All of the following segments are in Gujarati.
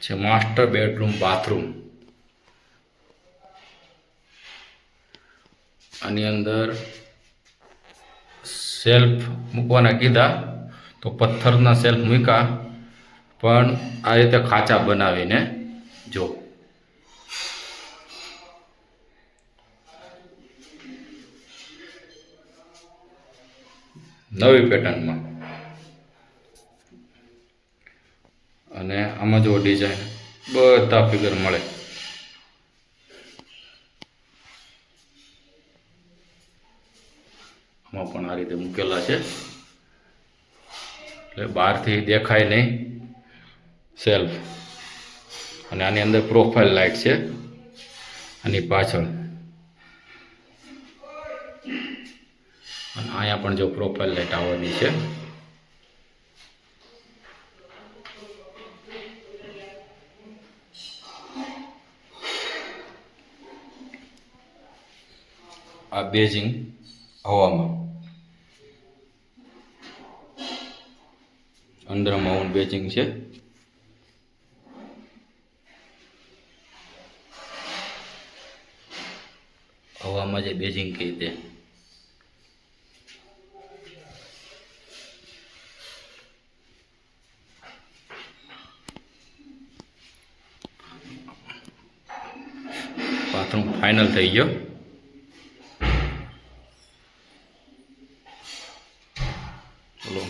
છે માસ્ટર બેડરૂમ બાથરૂમ. આની અંદર સેલ્ફ મૂકવાના કીધા તો પથ્થરના સેલ્ફ મૂક્યા, પણ આ રીતે ખાંચા બનાવીને જો નવી પેટર્નમાં. અને આમાં જો ડિઝાઇન બધા ફિગર મળે. આમાં પણ આ રીતે મૂકેલા છે એટલે બહારથી દેખાય નહીં સેલ્ફ. અને આની અંદર પ્રોફાઇલ લાઇટ છે આની પાછળ, અને અહીંયા પણ જો પ્રોફાઇલ લાઇટ આવવાની છે. આ બેઝિંગ હવામાં અંદર માઉન્ટ બેઝિંગ છે. હવામાં જે બેઝિંગ કહી તે બાથરૂમ ફાઇનલ થઈ ગયો. ચલો,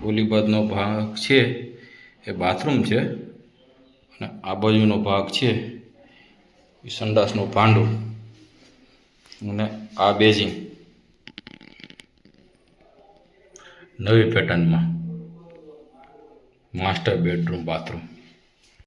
ઓલી બાજુનો ભાગ છે એ બાથરૂમ છે, અને આ બાજુનો ભાગ છે એ સંડાસનું ભાંડું, અને આ બેઝિંગ નવી પેટર્નમાં માસ્ટર બેડરૂમ બાથરૂમ.